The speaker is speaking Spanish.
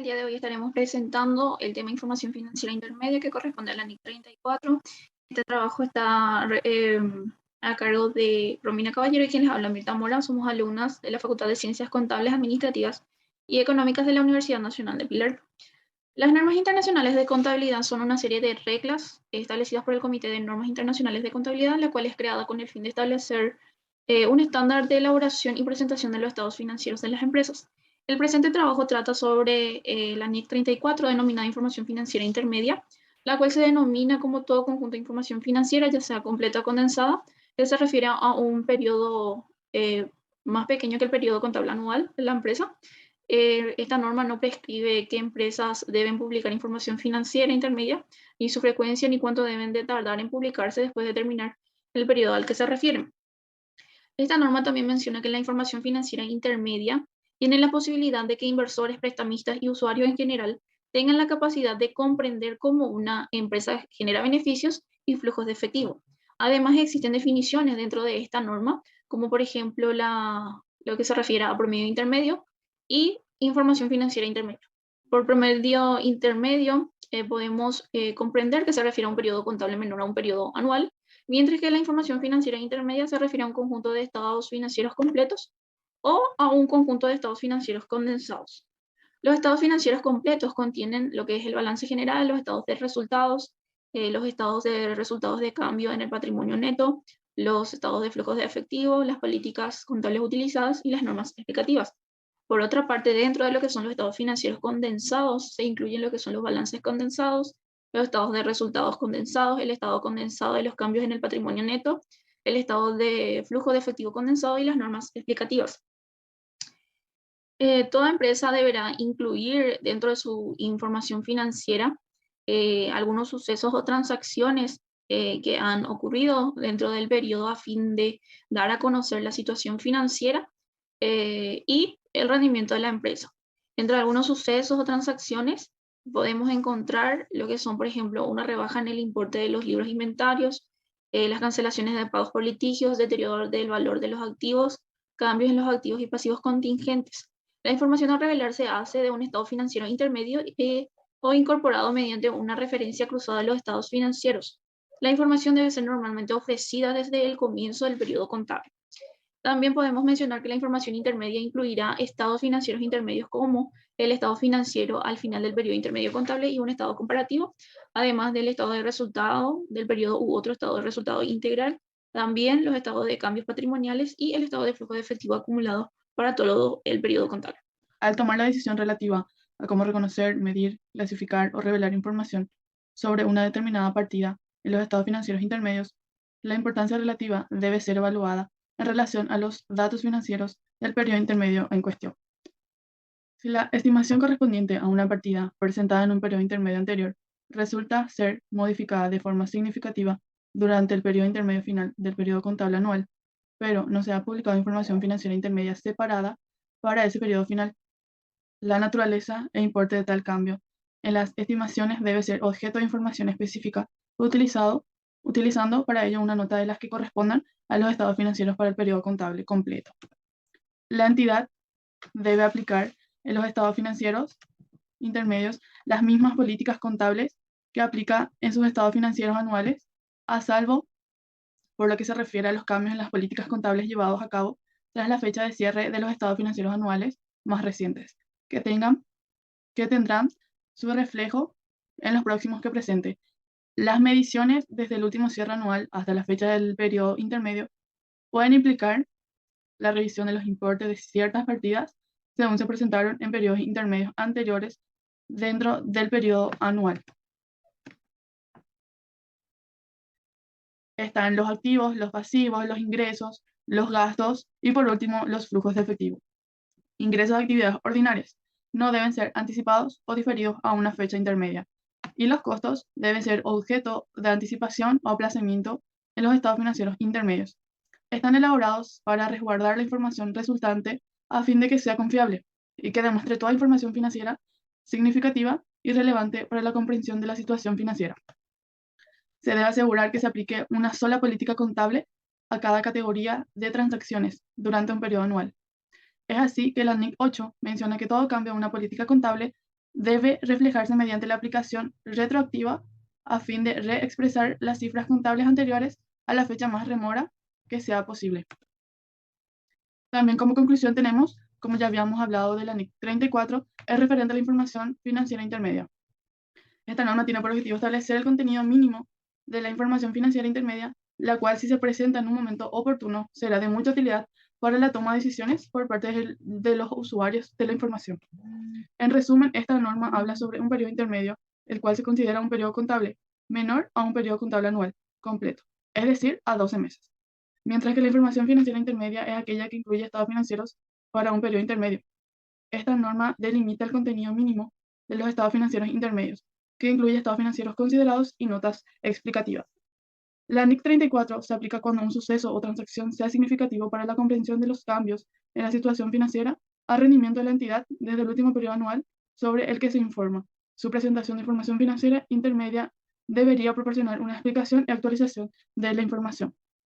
día de hoy estaremos presentando el tema información financiera intermedia que corresponde a la NIC 34. Este trabajo está a cargo de Romina Caballero y quien les habla, Mirta Mora. Somos alumnas de la Facultad de Ciencias Contables, Administrativas y Económicas de la Universidad Nacional de Pilar. Las normas internacionales de contabilidad son una serie de reglas establecidas por el Comité de Normas Internacionales de Contabilidad, la cual es creada con el fin de establecer un estándar de elaboración y presentación de los estados financieros de las empresas. El presente trabajo trata sobre la NIC 34, denominada Información Financiera Intermedia, la cual se denomina como todo conjunto de información financiera, ya sea completa o condensada, que se refiere a un periodo más pequeño que el periodo contable anual de la empresa. Esta norma no prescribe qué empresas deben publicar información financiera intermedia, ni su frecuencia, ni cuánto deben de tardar en publicarse después de terminar el periodo al que se refieren. Esta norma también menciona que la información financiera intermedia tiene la posibilidad de que inversores, prestamistas y usuarios en general tengan la capacidad de comprender cómo una empresa genera beneficios y flujos de efectivo. Además, existen definiciones dentro de esta norma, como por ejemplo lo que se refiere a promedio intermedio y información financiera intermedia. Por promedio intermedio, podemos comprender que se refiere a un periodo contable menor a un periodo anual, mientras que la información financiera intermedia se refiere a un conjunto de estados financieros completos o a un conjunto de estados financieros condensados. Los estados financieros completos contienen lo que es el balance general, los estados de resultados, los estados de resultados de cambio en el patrimonio neto, los estados de flujos de efectivo, las políticas contables utilizadas y las normas explicativas. Por otra parte, dentro de lo que son los estados financieros condensados, se incluyen lo que son los balances condensados, los estados de resultados condensados, el estado condensado de los cambios en el patrimonio neto, el estado de flujo de efectivo condensado y las normas explicativas. Toda empresa deberá incluir dentro de su información financiera algunos sucesos o transacciones que han ocurrido dentro del periodo a fin de dar a conocer la situación financiera y el rendimiento de la empresa. Entre algunos sucesos o transacciones podemos encontrar lo que son, por ejemplo, una rebaja en el importe de los libros inventarios, las cancelaciones de pagos por litigios, deterioro del valor de los activos, cambios en los activos y pasivos contingentes. La información a revelar se hace de un estado financiero intermedio o incorporado mediante una referencia cruzada a los estados financieros. La información debe ser normalmente ofrecida desde el comienzo del periodo contable. También podemos mencionar que la información intermedia incluirá estados financieros intermedios como el estado financiero al final del periodo intermedio contable y un estado comparativo, además del estado de resultado del periodo u otro estado de resultado integral, también los estados de cambios patrimoniales y el estado de flujo de efectivo acumulado para todo el periodo contable. Al tomar la decisión relativa a cómo reconocer, medir, clasificar o revelar información sobre una determinada partida en los estados financieros intermedios, la importancia relativa debe ser evaluada en relación a los datos financieros del periodo intermedio en cuestión. Si la estimación correspondiente a una partida presentada en un periodo intermedio anterior resulta ser modificada de forma significativa durante el periodo intermedio final del periodo contable anual, pero no se ha publicado información financiera intermedia separada para ese periodo final, la naturaleza e importe de tal cambio en las estimaciones debe ser objeto de información específica utilizando para ello una nota de las que correspondan a los estados financieros para el periodo contable completo. La entidad debe aplicar en los estados financieros intermedios las mismas políticas contables que aplica en sus estados financieros anuales, a salvo por lo que se refiere a los cambios en las políticas contables llevados a cabo tras la fecha de cierre de los estados financieros anuales más recientes, que tendrán su reflejo en los próximos que presente. Las mediciones desde el último cierre anual hasta la fecha del periodo intermedio pueden implicar la revisión de los importes de ciertas partidas según se presentaron en periodos intermedios anteriores dentro del periodo anual. Están los activos, los pasivos, los ingresos, los gastos y por último los flujos de efectivo. Ingresos de actividades ordinarias no deben ser anticipados o diferidos a una fecha intermedia y los costos deben ser objeto de anticipación o aplazamiento en los estados financieros intermedios. Están elaborados para resguardar la información resultante a fin de que sea confiable y que demuestre toda información financiera significativa y relevante para la comprensión de la situación financiera. Se debe asegurar que se aplique una sola política contable a cada categoría de transacciones durante un periodo anual. Es así que la NIC 8 menciona que todo cambio en una política contable debe reflejarse mediante la aplicación retroactiva a fin de reexpresar las cifras contables anteriores a la fecha más remota que sea posible. También como conclusión tenemos, como ya habíamos hablado de la NIC 34, es referente a la información financiera intermedia. Esta norma tiene por objetivo establecer el contenido mínimo de la información financiera intermedia, la cual, si se presenta en un momento oportuno, será de mucha utilidad para la toma de decisiones por parte de los usuarios de la información. En resumen, esta norma habla sobre un periodo intermedio, el cual se considera un periodo contable menor a un periodo contable anual completo, es decir, a 12 meses. Mientras que la información financiera intermedia es aquella que incluye estados financieros para un periodo intermedio. Esta norma delimita el contenido mínimo de los estados financieros intermedios, que incluye estados financieros considerados y notas explicativas. La NIC 34 se aplica cuando un suceso o transacción sea significativo para la comprensión de los cambios en la situación financiera al rendimiento de la entidad desde el último periodo anual sobre el que se informa. Su presentación de información financiera intermedia debería proporcionar una explicación y actualización de la información.